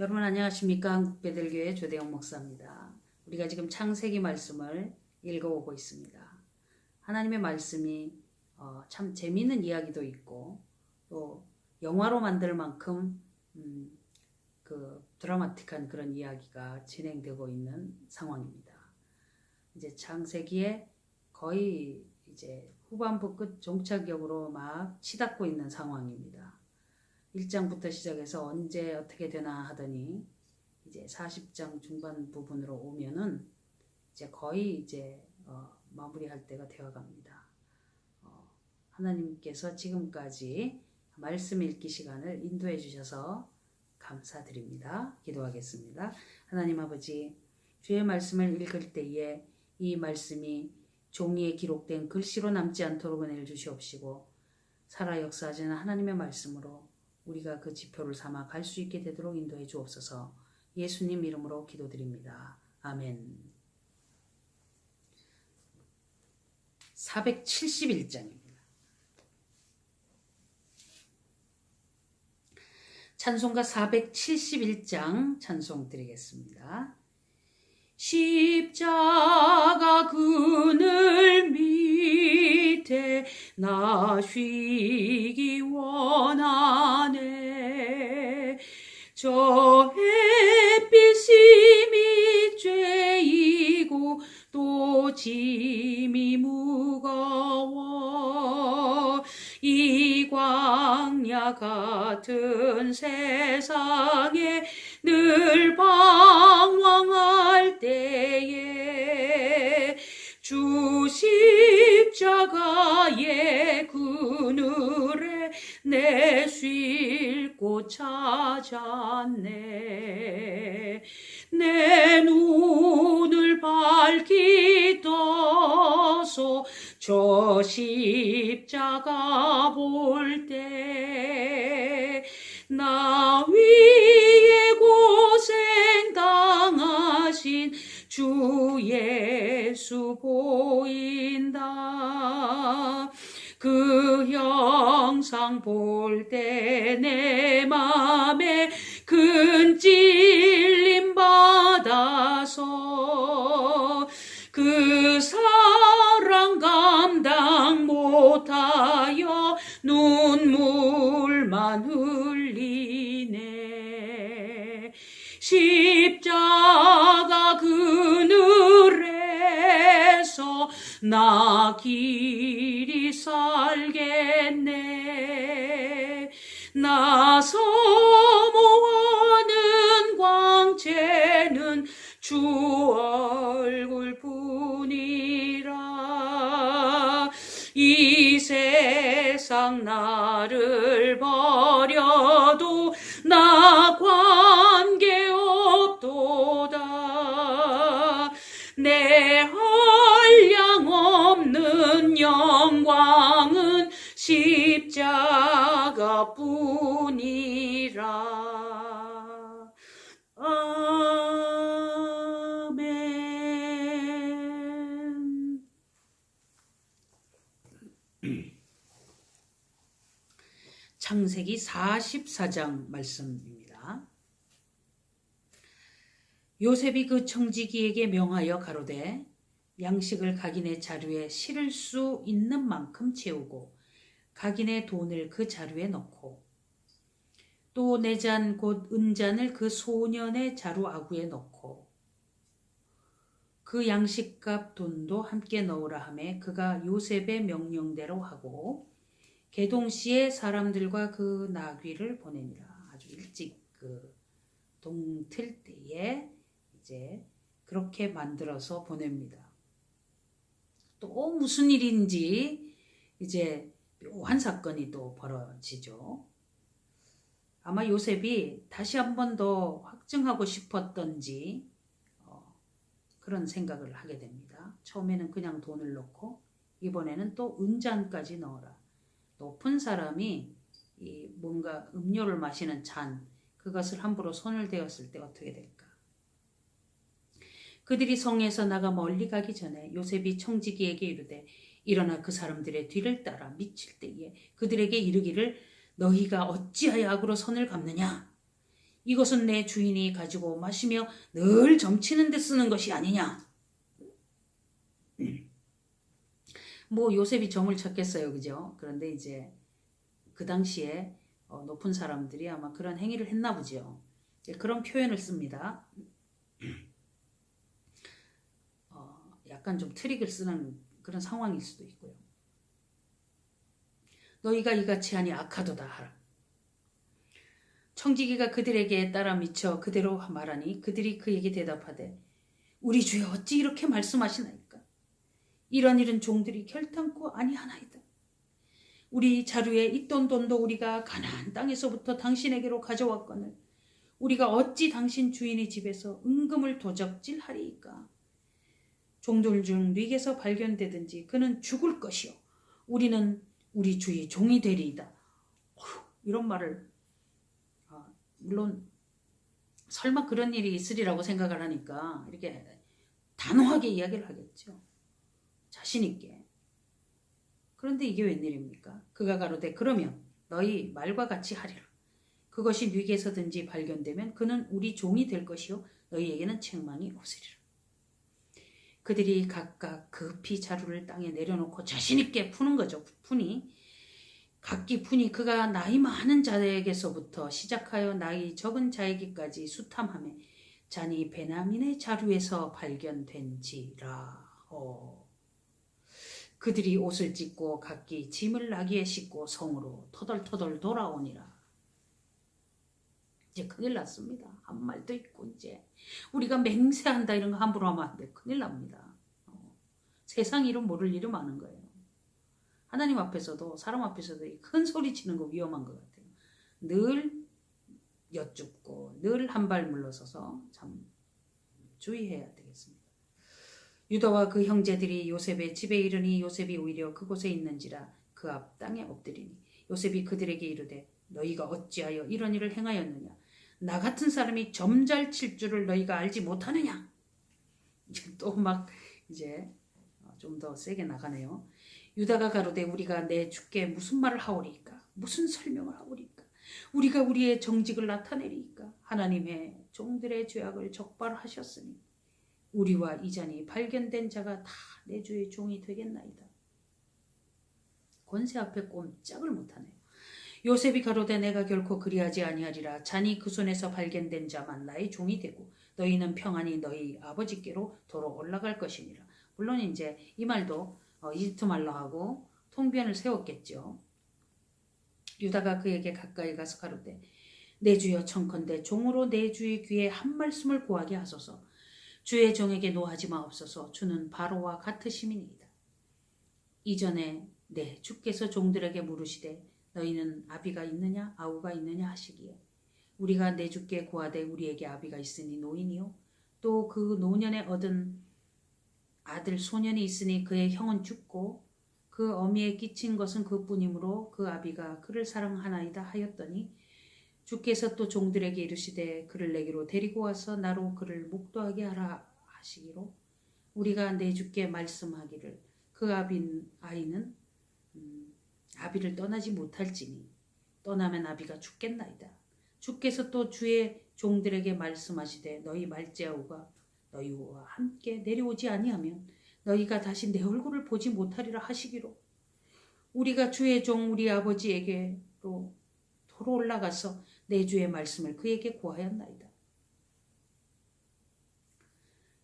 여러분 안녕하십니까? 한국베들교회 조대영 목사입니다. 우리가 지금 창세기 말씀을 읽어오고 있습니다. 하나님의 말씀이 참 재미있는 이야기도 있고 또 영화로 만들 만큼 그 드라마틱한 그런 이야기가 진행되고 있는 상황입니다. 이제 창세기에 거의 이제 후반부 끝 종착역으로 막 치닫고 있는 상황입니다. 1장부터 시작해서 언제 어떻게 되나 하더니 이제 40장 중반 부분으로 오면은 이제 거의 이제 마무리할 때가 되어 갑니다. 하나님께서 지금까지 말씀 읽기 시간을 인도해 주셔서 감사드립니다. 기도하겠습니다. 하나님 아버지, 주의 말씀을 읽을 때에 이 말씀이 종이에 기록된 글씨로 남지 않도록 은혜를 주시옵시고 살아 역사하시는 하나님의 말씀으로 우리가 그 지표를 삼아 갈 수 있게 되도록 인도해 주옵소서. 예수님 이름으로 기도드립니다. 아멘. 471장입니다. 찬송가 471장 찬송 드리겠습니다. 십자가 그늘 밑에 나 쉬기 원하네. 저 햇빛이 밑죄이고 또 짐이 무거워 이 광야 같은 세상에 늘 방황할 때에 주 십자가의 그늘에 내 쉴 곳 찾았네. 내 눈을 밝히 떠서 저 십자가 볼 때 나 위에 고생 당하신 주 예수 보인다. 그 형상 볼 때 내 맘에 큰 찔림 받아서 그 사랑 감당 못하여 눈물만 흘리네. 십자가 그늘에서 나 길이 살겠네. 나 사모하는 광채는 주 얼굴뿐이라. 이 세상 나를 버려도 나 관계없도다. 내 한량없는 영광은 십자가뿐이라. 아멘. 창세기 44장 말씀입니다. 요셉이 그 청지기에게 명하여 가로되 양식을 각인의 자루에 실을 수 있는 만큼 채우고 각인의 돈을 그 자루에 넣고 또 내 잔 곧 은잔을 그 소년의 자루 아구에 넣고 그 양식값 돈도 함께 넣으라 하매 그가 요셉의 명령대로 하고 계동시에 사람들과 그 나귀를 보내니라. 아주 일찍 그 동틀 때에 이제 그렇게 만들어서 보냅니다. 또 무슨 일인지 이제 묘한 사건이 또 벌어지죠. 아마 요셉이 다시 한 번 더 확증하고 싶었던지 그런 생각을 하게 됩니다. 처음에는 그냥 돈을 넣고 이번에는 또 은잔까지 넣어라. 높은 사람이 이 뭔가 음료를 마시는 잔 그것을 함부로 손을 대었을 때 어떻게 될까? 그들이 성에서 나가 멀리 가기 전에 요셉이 청지기에게 이르되 일어나 그 사람들의 뒤를 따라 미칠 때에 그들에게 이르기를 너희가 어찌하여 악으로 선을 갚느냐? 이것은 내 주인이 가지고 마시며 늘 점치는 데 쓰는 것이 아니냐. 뭐 요셉이 점을 쳤겠어요, 그죠? 그런데 이제 그 당시에 높은 사람들이 아마 그런 행위를 했나 보죠. 그런 표현을 씁니다. 약간 좀 트릭을 쓰는 그런 상황일 수도 있고요. 너희가 이같이 하니 악하도다 하라. 청지기가 그들에게 따라 미쳐 그대로 말하니 그들이 그에게 대답하되 우리 주여 어찌 이렇게 말씀하시나이까. 이런 일은 종들이 결탄코 아니하나이다. 우리 자루에 있던 돈도 우리가 가나안 땅에서부터 당신에게로 가져왔거늘 우리가 어찌 당신 주인의 집에서 은금을 도적질하리이까. 종들 중 뉘게서 발견되든지 그는 죽을 것이요 우리는 우리 주의 종이 되리이다. 이런 말을 물론 설마 그런 일이 있으리라고 생각을 하니까 이렇게 단호하게 이야기를 하겠죠. 자신 있게. 그런데 이게 웬일입니까? 그가 가로되 그러면 너희 말과 같이 하리라. 그것이 뉘게서든지 발견되면 그는 우리 종이 될 것이요 너희에게는 책망이 없으리라. 그들이 각각 급히 자루를 땅에 내려놓고 자신 있게 푸는 거죠. 각기 푸니 그가 나이 많은 자에게서부터 시작하여 나이 적은 자에게까지 수탐하며 잔이 베냐민의 자루에서 발견된지라. 그들이 옷을 찢고 각기 짐을 나귀에 싣고 성으로 터덜터덜 돌아오니라. 이제 큰일 났습니다. 한 말도 있고 이제 우리가 맹세한다 이런 거 함부로 하면 안 돼. 큰일 납니다. 세상 일은 모를 일이 많은 거예요. 하나님 앞에서도 사람 앞에서도 큰 소리 치는 거 위험한 것 같아요. 늘 여쭙고 늘 한 발 물러서서 참 주의해야 되겠습니다. 유다와 그 형제들이 요셉의 집에 이르니 요셉이 오히려 그곳에 있는지라 그 앞 땅에 엎드리니 요셉이 그들에게 이르되 너희가 어찌하여 이런 일을 행하였느냐. 나 같은 사람이 점 잘 칠 줄을 너희가 알지 못하느냐. 또 막 이제 좀 더 세게 나가네요. 유다가 가로되 우리가 내 주께 무슨 말을 하오리까. 무슨 설명을 하오리까. 우리가 우리의 정직을 나타내리까. 하나님의 종들의 죄악을 적발하셨으니 우리와 이 잔이 발견된 자가 다 내 주의 종이 되겠나이다. 권세 앞에 꼼짝을 못하네요. 요셉이 가로되 내가 결코 그리하지 아니하리라. 잔이 그 손에서 발견된 자만 나의 종이 되고 너희는 평안히 너희 아버지께로 도로 올라갈 것이니라. 물론 이제 이 말도 이집트 말로 하고 통변을 세웠겠죠. 유다가 그에게 가까이 가서 가로되 내 주여 청컨대 종으로 내 주의 귀에 한 말씀을 구하게 하소서. 주의 종에게 노하지 마옵소서. 주는 바로와 같으심이니이다. 이전에 주께서 종들에게 물으시되 너희는 아비가 있느냐 아우가 있느냐 하시기에 우리가 내 주께 구하되 우리에게 아비가 있으니 노인이요 또 그 노년에 얻은 아들 소년이 있으니 그의 형은 죽고 그 어미에 끼친 것은 그뿐이므로 그 아비가 그를 사랑하나이다 하였더니 주께서 또 종들에게 이르시되 그를 내게로 데리고 와서 나로 그를 목도하게 하라 하시기로 우리가 내 주께 말씀하기를 그 아이는 아비를 떠나지 못할지니 떠나면 아비가 죽겠나이다. 주께서 또 주의 종들에게 말씀하시되 너희 말째아우가 너희와 함께 내려오지 아니하면 너희가 다시 내 얼굴을 보지 못하리라 하시기로 우리가 주의 종 우리 아버지에게로 도로 올라가서 내 주의 말씀을 그에게 구하였나이다.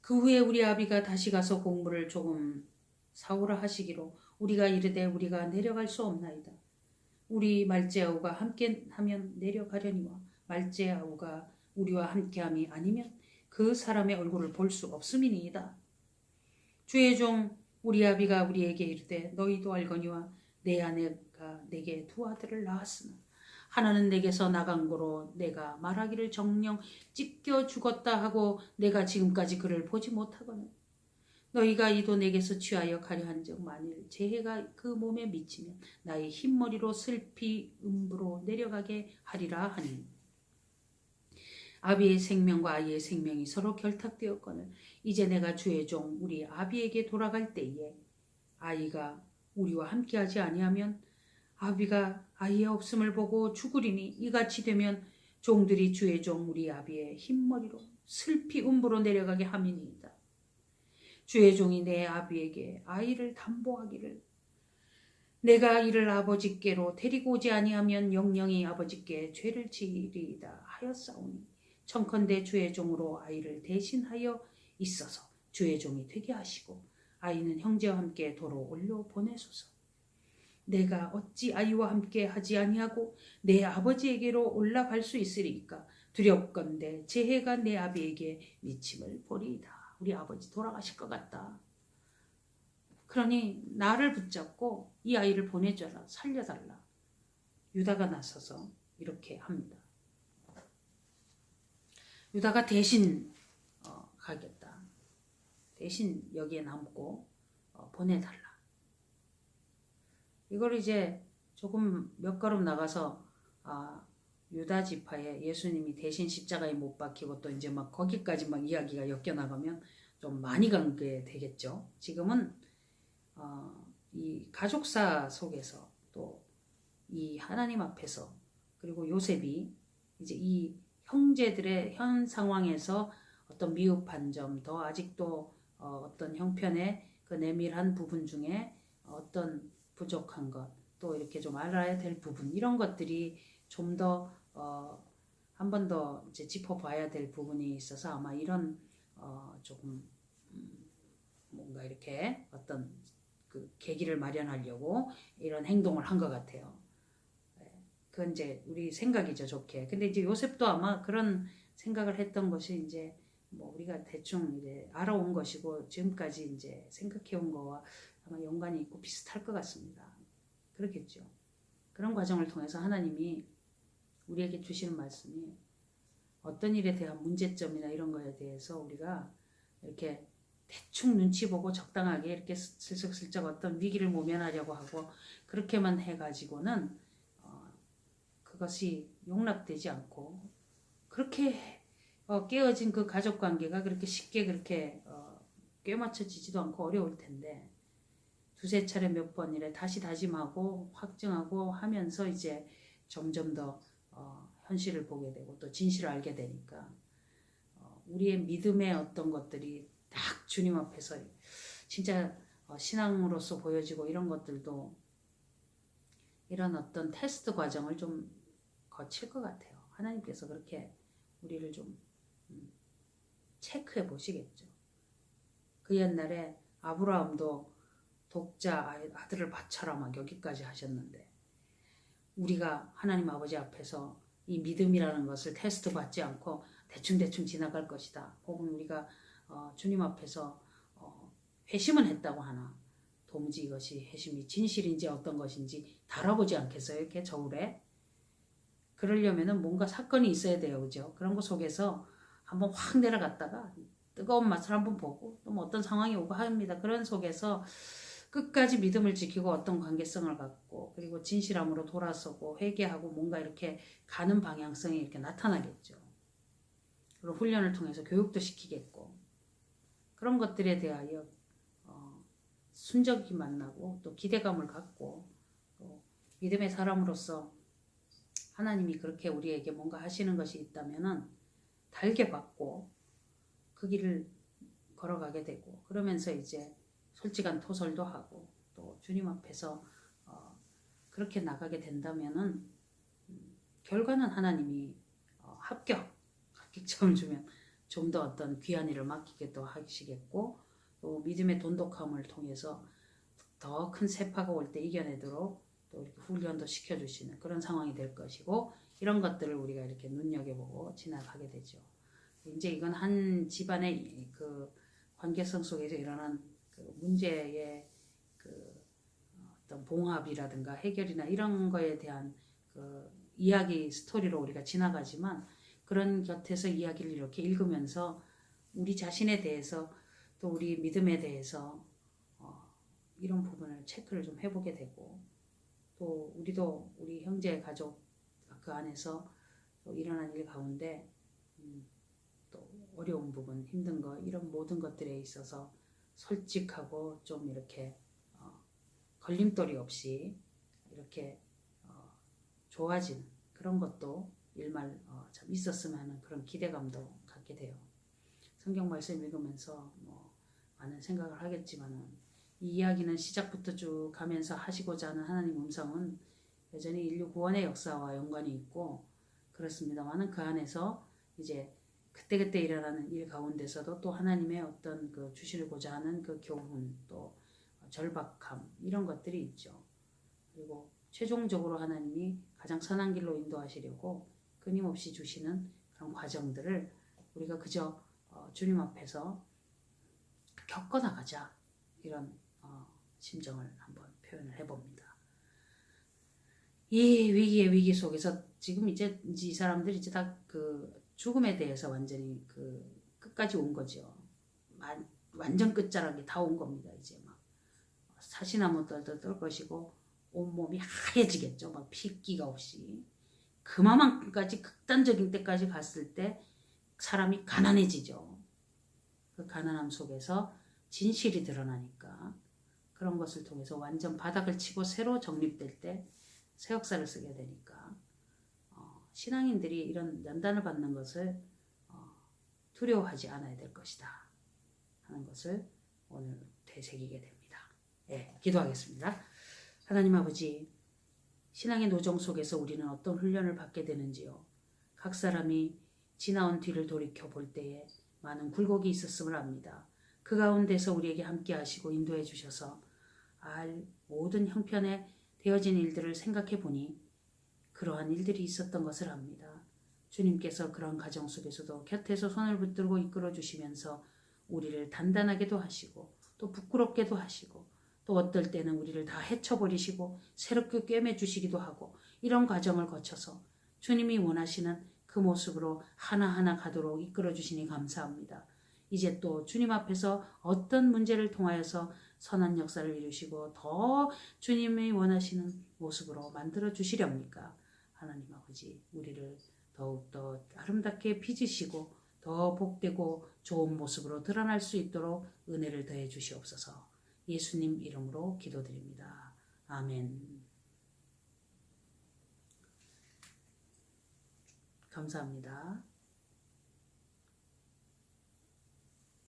그 후에 우리 아비가 다시 가서 곡물을 조금 사오라 하시기로 우리가 이르되 우리가 내려갈 수 없나이다. 우리 말째아우가 함께하면 내려가려니와 말째아우가 우리와 함께함이 아니면 그 사람의 얼굴을 볼 수 없음이니이다. 주의 종 우리 아비가 우리에게 이르되 너희도 알거니와 내 아내가 내게 두 아들을 낳았으나 하나는 내게서 나간 거로 내가 말하기를 정녕 찢겨 죽었다 하고 내가 지금까지 그를 보지 못하거늘 너희가 이도 내게서 취하여 가려 한즉 만일 재해가 그 몸에 미치면 나의 흰머리로 슬피 음부로 내려가게 하리라 하니 아비의 생명과 아이의 생명이 서로 결탁되었거늘 이제 내가 주의 종 우리 아비에게 돌아갈 때에 아이가 우리와 함께하지 아니하면 아비가 아이의 없음을 보고 죽으리니 이같이 되면 종들이 주의 종 우리 아비의 흰머리로 슬피 음부로 내려가게 함이니이다. 주의 종이 내 아비에게 아이를 담보하기를 내가 이를 아버지께로 데리고 오지 아니하면 영영이 아버지께 죄를 지리이다 하였사오니 청컨대 주의 종으로 아이를 대신하여 있어서 주의 종이 되게 하시고 아이는 형제와 함께 도로 올려 보내소서. 내가 어찌 아이와 함께 하지 아니하고 내 아버지에게로 올라갈 수 있으리까 두렵건대 재해가 내 아비에게 미침을 보리이다. 우리 아버지 돌아가실 것 같다. 그러니 나를 붙잡고 이 아이를 보내줘라. 살려달라. 유다가 나서서 이렇게 합니다. 유다가 대신 가겠다. 대신 여기에 남고 보내달라. 이걸 이제 조금 몇 걸음 나가서 유다 지파에 예수님이 대신 십자가에 못 박히고 또 이제 막 거기까지 막 이야기가 엮여 나가면 좀 많이 간 게 되겠죠. 지금은 이 가족사 속에서 또 이 하나님 앞에서 그리고 요셉이 이제 이 형제들의 현 상황에서 어떤 미흡한 점, 더 아직도 어떤 형편의 그 내밀한 부분 중에 어떤 부족한 것, 또 이렇게 좀 알아야 될 부분, 이런 것들이 좀 더 한 번 더 이제 짚어봐야 될 부분이 있어서 아마 이런 조금 뭔가 이렇게 어떤 그 계기를 마련하려고 이런 행동을 한 것 같아요. 그건 이제 우리 생각이죠, 좋게. 근데 이제 요셉도 아마 그런 생각을 했던 것이 이제 뭐 우리가 대충 이제 알아온 것이고 지금까지 이제 생각해온 거와 아마 연관이 있고 비슷할 것 같습니다. 그렇겠죠. 그런 과정을 통해서 하나님이 우리에게 주시는 말씀이 어떤 일에 대한 문제점이나 이런 거에 대해서 우리가 이렇게 대충 눈치 보고 적당하게 이렇게 슬쩍슬쩍 어떤 위기를 모면하려고 하고 그렇게만 해가지고는 그것이 용납되지 않고 그렇게 깨어진 그 가족 관계가 그렇게 쉽게 그렇게 꿰맞춰지지도 않고 어려울 텐데 두세 차례 몇 번 이래 다시 다짐하고 확증하고 하면서 이제 점점 더 현실을 보게 되고 또 진실을 알게 되니까 우리의 믿음의 어떤 것들이 딱 주님 앞에서 진짜 신앙으로서 보여지고 이런 것들도 이런 어떤 테스트 과정을 좀 거칠 것 같아요. 하나님께서 그렇게 우리를 좀 체크해 보시겠죠. 그 옛날에 아브라함도 독자 아들을 바쳐라 막 여기까지 하셨는데 우리가 하나님 아버지 앞에서 이 믿음이라는 것을 테스트 받지 않고 대충대충 지나갈 것이다. 혹은 우리가 주님 앞에서 회심은 했다고 하나 도무지 이것이 회심이 진실인지 어떤 것인지 달아보지 않겠어요? 이렇게 저울에. 그러려면은 뭔가 사건이 있어야 돼요. 그죠? 그런 것 속에서 한번 확 내려갔다가 뜨거운 맛을 한번 보고 또 뭐 어떤 상황이 오고 합니다. 그런 속에서 끝까지 믿음을 지키고 어떤 관계성을 갖고 그리고 진실함으로 돌아서고 회개하고 뭔가 이렇게 가는 방향성이 이렇게 나타나겠죠. 그리고 훈련을 통해서 교육도 시키겠고 그런 것들에 대하여 순적이 만나고 또 기대감을 갖고 또 믿음의 사람으로서 하나님이 그렇게 우리에게 뭔가 하시는 것이 있다면은 달게 받고 그 길을 걸어가게 되고 그러면서 이제 솔직한 토설도 하고 또 주님 앞에서 그렇게 나가게 된다면은 결과는 하나님이 합격점을 주면 좀 더 어떤 귀한 일을 맡기기도 하시겠고 또 믿음의 돈독함을 통해서 더 큰 세파가 올 때 이겨내도록 또 이렇게 훈련도 시켜주시는 그런 상황이 될 것이고 이런 것들을 우리가 이렇게 눈여겨보고 지나가게 되죠. 이제 이건 한 집안의 그 관계성 속에서 일어난 그 문제의 그 어떤 봉합이라든가 해결이나 이런 거에 대한 그 이야기 스토리로 우리가 지나가지만 그런 곁에서 이야기를 이렇게 읽으면서 우리 자신에 대해서 또 우리 믿음에 대해서 이런 부분을 체크를 좀 해보게 되고 또 우리도 우리 형제 가족 그 안에서 또 일어난 일 가운데 또 어려운 부분 힘든 거 이런 모든 것들에 있어서 솔직하고 좀 이렇게 걸림돌이 없이 이렇게 좋아지는 그런 것도 일말 참 있었으면 하는 그런 기대감도 갖게 돼요. 성경 말씀 읽으면서 많은 생각을 하겠지만은 이 이야기는 시작부터 쭉 가면서 하시고자 하는 하나님 음성은 여전히 인류 구원의 역사와 연관이 있고 그렇습니다만은 그 안에서 이제 그때그때 일어나는 일 가운데서도 또 하나님의 어떤 그 주시고자 하는 그 교훈 또 절박함 이런 것들이 있죠. 그리고 최종적으로 하나님이 가장 선한 길로 인도하시려고 끊임없이 주시는 그런 과정들을 우리가 그저 주님 앞에서 겪어나가자 이런 심정을 한번 표현을 해봅니다. 이 위기의 위기 속에서 지금 이제 이 사람들이 이제 다 그 죽음에 대해서 완전히 그 끝까지 온 거죠. 완전 끝자락이 다 온 겁니다. 이제 막 사시나무 떨떨 떨 것이고 온몸이 하얘지겠죠. 막 핏기가 없이 그만큼까지 극단적인 때까지 갔을 때 사람이 가난해지죠. 그 가난함 속에서 진실이 드러나니까 그런 것을 통해서 완전 바닥을 치고 새로 정립될 때 새 역사를 쓰게 되니까 신앙인들이 이런 연단을 받는 것을 두려워하지 않아야 될 것이다 하는 것을 오늘 되새기게 됩니다. 예, 기도하겠습니다. 하나님 아버지, 신앙의 노정 속에서 우리는 어떤 훈련을 받게 되는지요. 각 사람이 지나온 뒤를 돌이켜 볼 때에 많은 굴곡이 있었음을 압니다. 그 가운데서 우리에게 함께 하시고 인도해 주셔서 모든 형편에 되어진 일들을 생각해 보니 그러한 일들이 있었던 것을 압니다. 주님께서 그런 가정 속에서도 곁에서 손을 붙들고 이끌어 주시면서 우리를 단단하게도 하시고 또 부끄럽게도 하시고 또 어떨 때는 우리를 다 헤쳐버리시고 새롭게 꿰매주시기도 하고 이런 과정을 거쳐서 주님이 원하시는 그 모습으로 하나하나 가도록 이끌어주시니 감사합니다. 이제 또 주님 앞에서 어떤 문제를 통하여서 선한 역사를 이루시고 더 주님이 원하시는 모습으로 만들어 주시렵니까? 하나님 아버지, 우리를 더욱더 아름답게 빚으시고 더 복되고 좋은 모습으로 드러날 수 있도록 은혜를 더해 주시옵소서. 예수님 이름으로 기도드립니다. 아멘. 감사합니다.